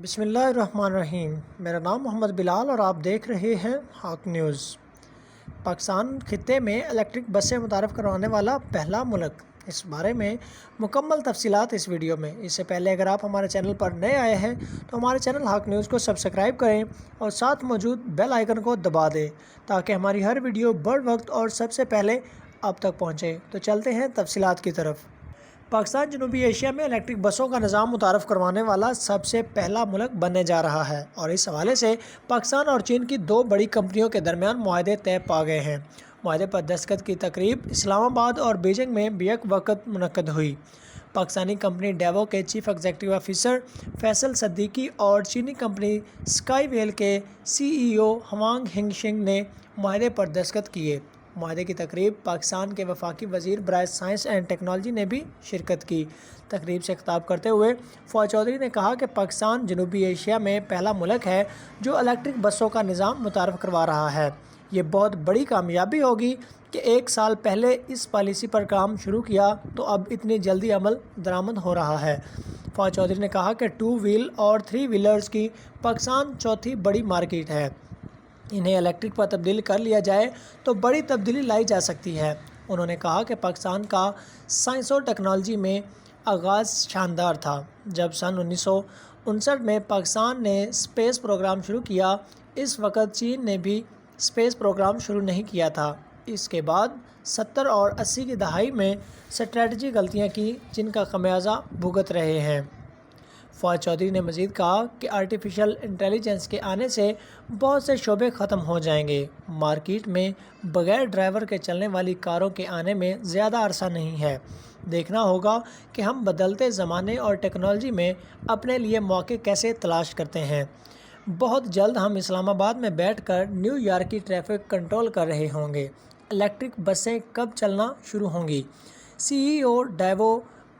बिस्मिल्लाहिर्रहमानिर्रहीम। मेरा नाम मोहम्मद बिलाल और आप देख रहे हैं हॉक न्यूज़। पाकिस्तान खित्ते में इलेक्ट्रिक बसें मुतारफ़ करवाने वाला पहला मुल्क, इस बारे में मुकम्मल तफसीलात इस वीडियो में। इससे पहले अगर आप हमारे चैनल पर नए आए हैं तो हमारे चैनल हॉक न्यूज़ को सब्सक्राइब करें और साथ मौजूद बेल आइकन को दबा दें ताकि हमारी हर वीडियो बर वक्त और सबसे पहले आप तक पहुँचे। तो चलते हैं तफसीलात की तरफ। पाकिस्तान जनूबी एशिया में इलेक्ट्रिक बसों का निज़ाम मुतारफ़ करवाने वाला सबसे पहला मुल्क बनने जा रहा है और इस हवाले से पाकिस्तान और चीन की दो बड़ी कंपनियों के दरमियान मुआहदे तय पा गए हैं। मुआहदे पर दस्तखत की तकरीब इस्लामाबाद और बीजिंग में बेक वक्त मुनक्कद हुई। पाकिस्तानी कंपनी डेवो के chief executive officer Faisal Siddiqui और चीनी कंपनी स्काईवेल के CEO हवांग हिंगशिंग ने मुआहदे पर दस्तखत किए। मुआहदे की तकरीब पाकिस्तान के वफाकी वज़ीर बराए साइंस एंड टेक्नोलॉजी ने भी शिरकत की। तकरीब से खिताब करते हुए फवाद चौधरी ने कहा कि पाकिस्तान जनूबी एशिया में पहला मुल्क है जो इलेक्ट्रिक बसों का निज़ाम मुतारफ़ करवा रहा है। ये बहुत बड़ी कामयाबी होगी कि 1 साल पहले इस पॉलिसी पर काम शुरू किया तो अब इतनी जल्दी अमल दरामद हो रहा है। फवाद चौधरी ने कहा कि 2 व्हील और 3 व्हीलर्स की पाकिस्तान चौथी बड़ी मार्केट है। इन्हें इलेक्ट्रिक पर तब्दील कर लिया जाए तो बड़ी तब्दीली लाई जा सकती है। उन्होंने कहा कि पाकिस्तान का साइंस और टेक्नोलॉजी में आगाज़ शानदार था। जब सन 1959 में पाकिस्तान ने स्पेस प्रोग्राम शुरू किया, इस वक्त चीन ने भी स्पेस प्रोग्राम शुरू नहीं किया था। इसके बाद 70 और 80 की दहाई में स्ट्रेटजी गलतियाँ की जिनका खमियाजा भुगत रहे हैं। फवाद चौधरी ने मज़ीद कहा कि आर्टिफिशियल इंटेलिजेंस के आने से बहुत से शोबे ख़त्म हो जाएंगे। मार्केट में बग़ैर ड्राइवर के चलने वाली कारों के आने में ज़्यादा अरसा नहीं है। देखना होगा कि हम बदलते ज़माने और टेक्नोलॉजी में अपने लिए मौके कैसे तलाश करते हैं। बहुत जल्द हम इस्लामाबाद में बैठकर न्यूयॉर्क की ट्रैफिक कंट्रोल कर रहे होंगे। इलेक्ट्रिक बसें कब चलना शुरू होंगी? CEO डेवो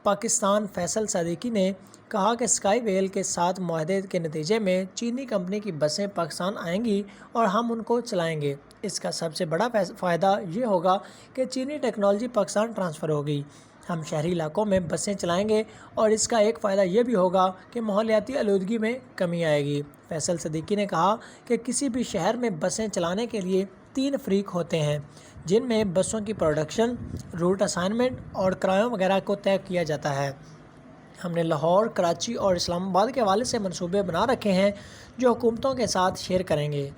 पाकिस्तान फैसल सद्दीकी ने कहा कि स्काईवेल के साथ मुआहदे के नतीजे में चीनी कंपनी की बसें पाकिस्तान आएंगी और हम उनको चलाएंगे। इसका सबसे बड़ा फ़ायदा ये होगा कि चीनी टेक्नोलॉजी पाकिस्तान ट्रांसफ़र होगी। हम शहरी इलाकों में बसें चलाएंगे और इसका एक फ़ायदा ये भी होगा कि माहौलियाती आलूदगी में कमी आएगी। फैसल सद्दीकी ने कहा कि किसी भी शहर में बसें चलाने के लिए 3 फ़रीक होते हैं जिनमें बसों की प्रोडक्शन, रूट असाइनमेंट और किरायों वगैरह को तय किया जाता है। हमने लाहौर, कराची और इस्लामाबाद के हवाले से मंसूबे बना रखे हैं जो हुकूमतों के साथ शेयर करेंगे।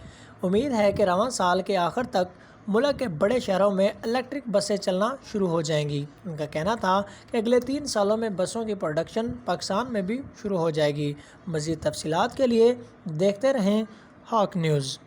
उम्मीद है कि रवां साल के आखिर तक मुल्क के बड़े शहरों में इलेक्ट्रिक बसें चलना शुरू हो जाएंगी। उनका कहना था कि अगले 3 सालों में बसों की प्रोडक्शन पाकिस्तान में भी शुरू हो जाएगी। मज़ीद तफसीलात के लिए देखते रहें हॉक न्यूज़।